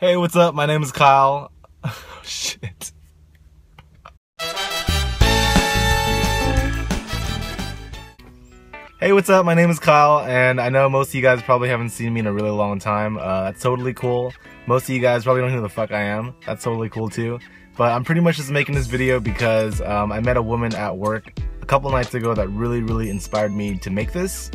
Hey, what's up? My name is Kyle. Oh, shit. Hey, what's up? My name is Kyle, and I know most of you guys probably haven't seen me in a really long time. That's totally cool. Most of you guys probably don't know who the fuck I am. That's totally cool too. But I'm pretty much just making this video because I met a woman at work a couple nights ago that really inspired me to make this.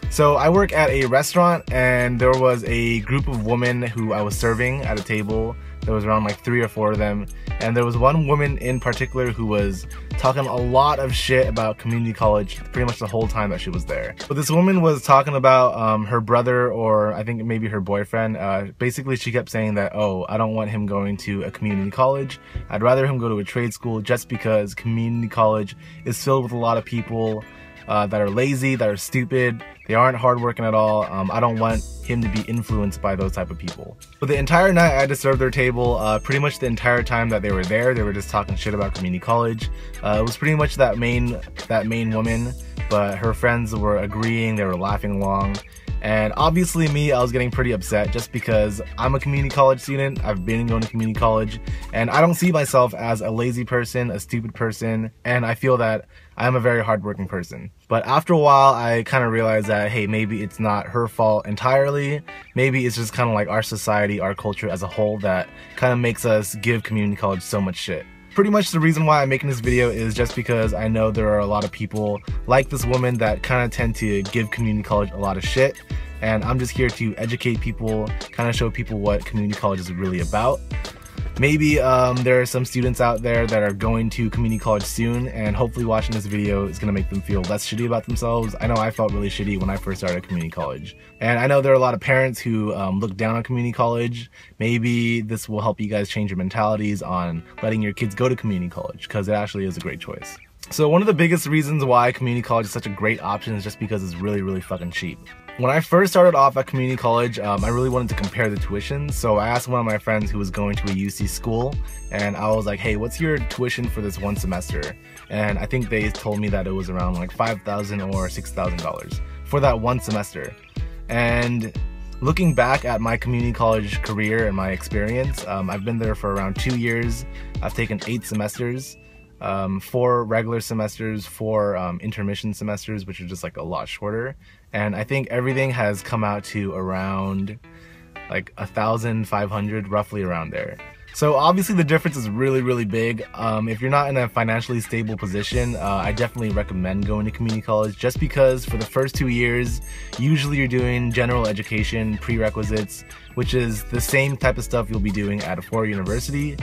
So I work at a restaurant, and there was a group of women who I was serving at a table. There was around like 3 or 4 of them, and there was one woman in particular who was talking a lot of shit about community college pretty much the whole time that she was there. But this woman was talking about her brother, or I think maybe her boyfriend. Basically she kept saying that, oh, I don't want him going to a community college. I'd rather him go to a trade school, just because community college is filled with a lot of people that are lazy, that are stupid, they aren't hardworking at all. I don't want him to be influenced by those type of people. But the entire night I had to serve their table. Pretty much the entire time that they were there, they were just talking shit about community college. It was pretty much that main woman, but her friends were agreeing, they were laughing along. And obviously me, I was getting pretty upset just because I'm a community college student. I've been going to community college, and I don't see myself as a lazy person, a stupid person, and I feel that I'm a very hardworking person. But after a while, I kind of realized that, hey, maybe it's not her fault entirely. Maybe it's just kind of like our society, our culture as a whole that kind of makes us give community college so much shit. Pretty much the reason why I'm making this video is just because I know there are a lot of people like this woman that kind of tend to give community college a lot of shit, and I'm just here to educate people, kind of show people what community college is really about. Maybe there are some students out there that are going to community college soon, and hopefully watching this video is going to make them feel less shitty about themselves. I know I felt really shitty when I first started community college. And I know there are a lot of parents who look down on community college. Maybe this will help you guys change your mentalities on letting your kids go to community college, because it actually is a great choice. So one of the biggest reasons why community college is such a great option is just because it's really fucking cheap. When I first started off at community college, I really wanted to compare the tuition, so I asked one of my friends who was going to a UC school, and I was like, hey, what's your tuition for this one semester? And I think they told me that it was around like $5,000 or $6,000 for that one semester. And looking back at my community college career and my experience, I've been there for around 2 years. I've taken 8 semesters. 4 regular semesters, 4 intermission semesters, which are just like a lot shorter, and I think everything has come out to around like 1,500, roughly around there. So obviously the difference is really big. If you're not in a financially stable position, I definitely recommend going to community college, just because for the first 2 years, usually you're doing general education prerequisites, which is the same type of stuff you'll be doing at a 4-year university.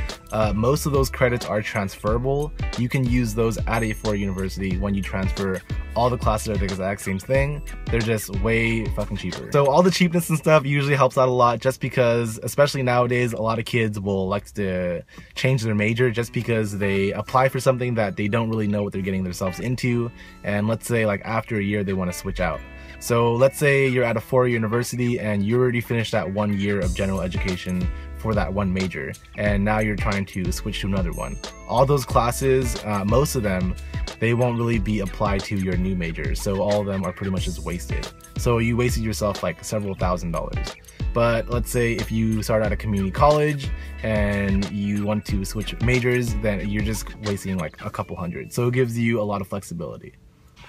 Most of those credits are transferable. You can use those at a 4-year university when you transfer. All the classes are the exact same thing. They're just way fucking cheaper. So all the cheapness and stuff usually helps out a lot, just because, especially nowadays, a lot of kids will like to change their major just because they apply for something that they don't really know what they're getting themselves into, and let's say like after a year they want to switch out. So let's say you're at a 4-year university and you already finished that 1 year of general education for that one major, and now you're trying to switch to another one. All those classes, most of them, they won't really be applied to your new major, so all of them are pretty much just wasted. So you wasted yourself like several $1,000s. But let's say if you start at a community college and you want to switch majors, then you're just wasting like a couple hundred. So it gives you a lot of flexibility.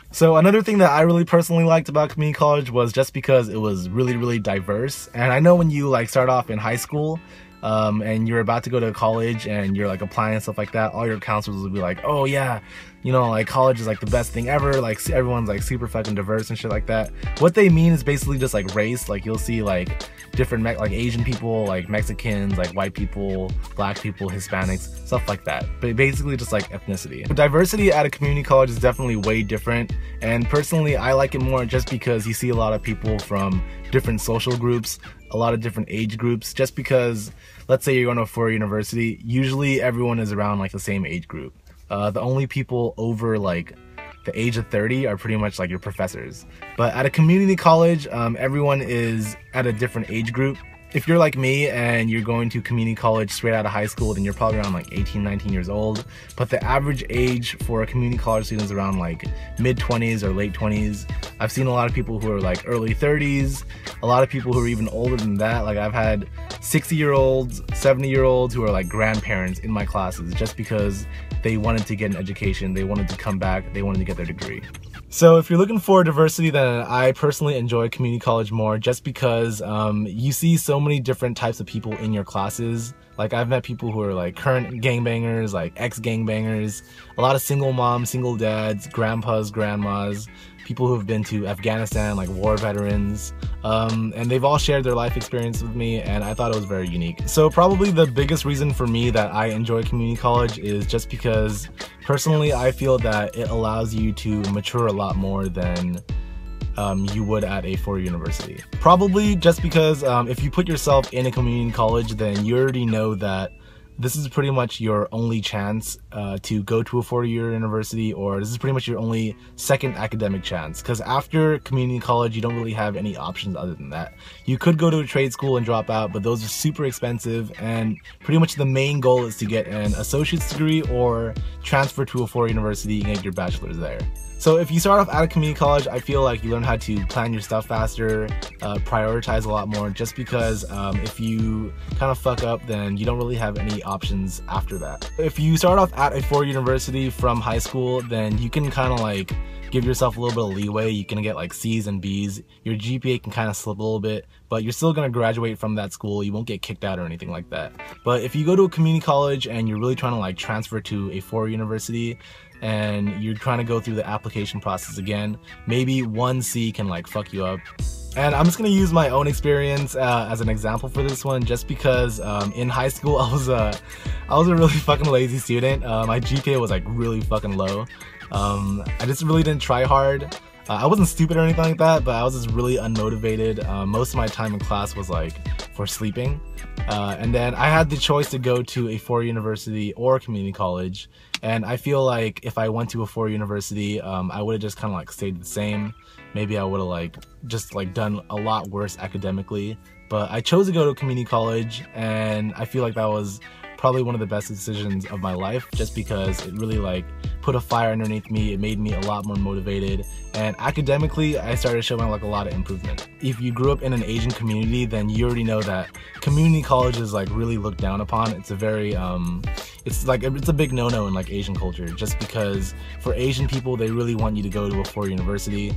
So another thing that I really personally liked about community college was just because it was really diverse. And I know when you like start off in high school, and you're about to go to college and you're like applying and stuff like that, all your counselors will be like, oh yeah, you know, like college is like the best thing ever, like everyone's like super fucking diverse and shit like that. What they mean is basically just like race. Like you'll see like different like Asian people, like Mexicans, like white people, black people, Hispanics, stuff like that. But basically just like ethnicity. But diversity at a community college is definitely way different, and personally I like it more just because you see a lot of people from different social groups, a lot of different age groups, just because let's say you're going to a 4-year university, usually everyone is around like the same age group. The only people over like the age of 30 are pretty much like your professors. But at a community college, everyone is at a different age group, If you're like me and you're going to community college straight out of high school, then you're probably around like 18, 19 years old. But the average age for a community college student is around like mid-20s or late 20s. I've seen a lot of people who are like early 30s, a lot of people who are even older than that. Like I've had 60-year-olds, 70-year-olds who are like grandparents in my classes just because they wanted to get an education, they wanted to come back, they wanted to get their degree. So if you're looking for diversity, then I personally enjoy community college more just because you see so many different types of people in your classes. Like I've met people who are like current gangbangers, like ex-gangbangers, a lot of single moms, single dads, grandpas, grandmas, people who have been to Afghanistan, like war veterans, and they've all shared their life experience with me, and I thought it was very unique. So probably the biggest reason for me that I enjoy community college is just because personally I feel that it allows you to mature a lot more than you would at a four-year university. Probably just because if you put yourself in a community college, then you already know that this is pretty much your only chance to go to a four-year university, or this is pretty much your only second academic chance, because after community college you don't really have any options other than that. You could go to a trade school and drop out, but those are super expensive, and pretty much the main goal is to get an associate's degree or transfer to a four-year university and get your bachelor's there. So if you start off at a community college, I feel like you learn how to plan your stuff faster, prioritize a lot more, just because if you kind of fuck up, then you don't really have any options after that. If you start off at a four-year university from high school, then you can kind of like give yourself a little bit of leeway. You can get like C's and B's. Your GPA can kind of slip a little bit, but you're still going to graduate from that school. You won't get kicked out or anything like that. But if you go to a community college and you're really trying to like transfer to a four-year university, and you're trying to go through the application process again, maybe one C can like fuck you up. And I'm just gonna use my own experience as an example for this one, just because in high school I was a really fucking lazy student. My GPA was like really fucking low. I just really didn't try hard. I wasn't stupid or anything like that, but I was just really unmotivated. Most of my time in class was like for sleeping. And then I had the choice to go to a four-year university or community college. And I feel like if I went to a four-year university, I would have just kind of like stayed the same. Maybe I would have like just like done a lot worse academically. But I chose to go to a community college, and I feel like that was probably one of the best decisions of my life, just because it really like put a fire underneath me. It made me a lot more motivated, and academically I started showing like a lot of improvement. If you grew up in an Asian community, then you already know that community college is like really looked down upon. It's a very it's a big no-no in like Asian culture, just because for Asian people, they really want you to go to a four-year university.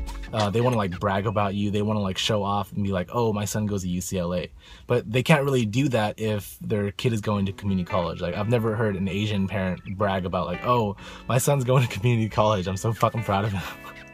They want to like brag about you. They want to like show off and be like, oh, my son goes to UCLA. But they can't really do that if their kid is going to community college. Like I've never heard an Asian parent brag about like, oh, my son's going to community college. I'm so fucking proud of him.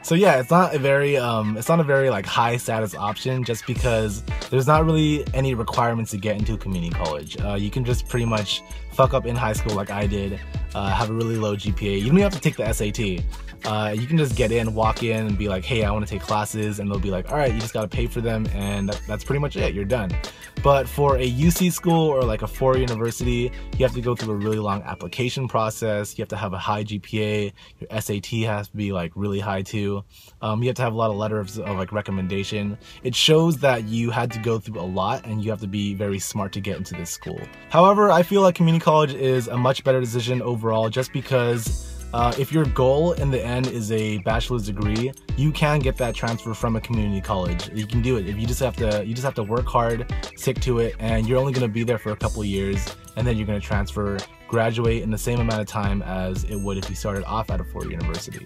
So yeah, it's not a very like high status option, just because there's not really any requirements to get into a community college. You can just pretty much fuck up in high school like I did, have a really low GPA. You don't even have to take the SAT. You can just get in, walk in and be like, hey, I want to take classes, and they'll be like, all right, you just got to pay for them, and that's pretty much it. You're done. But for a UC school or like a four-year university, you have to go through a really long application process. You have to have a high GPA. Your SAT has to be like really high too. You have to have a lot of letters of like recommendation. It shows that you had to go through a lot, and you have to be very smart to get into this school. However, I feel like community college is a much better decision overall, just because if your goal in the end is a bachelor's degree, you can get that transfer from a community college. You can do it. If you just have to work hard, stick to it, and you're only going to be there for a couple of years, and then you're going to transfer, graduate in the same amount of time as it would if you started off at a four-year university.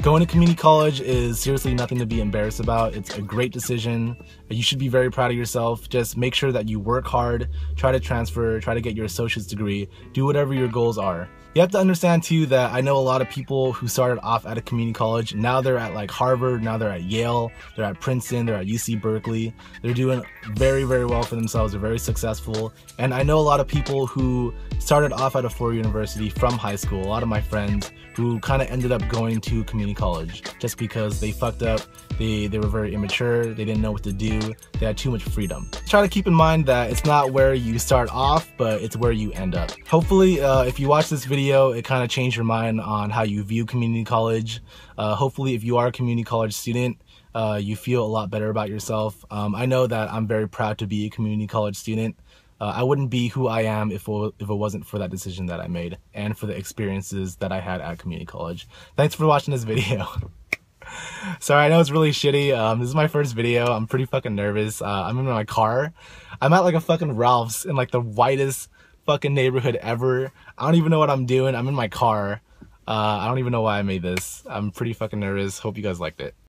Going to community college is seriously nothing to be embarrassed about. It's a great decision. You should be very proud of yourself. Just make sure that you work hard, try to transfer, try to get your associate's degree, do whatever your goals are. You have to understand too that I know a lot of people who started off at a community college, now they're at like Harvard, now they're at Yale, they're at Princeton, they're at UC Berkeley. They're doing very, very well for themselves. They're very successful. And I know a lot of people who started off at a four-year university from high school, a lot of my friends who kind of ended up going to community college just because they fucked up. They were very immature, they didn't know what to do, they had too much freedom. Try to keep in mind that it's not where you start off, but it's where you end up. Hopefully, if you watch this video, it kind of changed your mind on how you view community college. Hopefully, if you are a community college student, you feel a lot better about yourself. I know that I'm very proud to be a community college student. I wouldn't be who I am if it wasn't for that decision that I made and for the experiences that I had at community college. Thanks for watching this video. Sorry, I know it's really shitty. This is my first video. I'm pretty fucking nervous. I'm in my car. I'm at like a fucking Ralph's in like the whitest fucking neighborhood ever. I don't even know what I'm doing. I'm in my car. I don't even know why I made this. I'm pretty fucking nervous. Hope you guys liked it.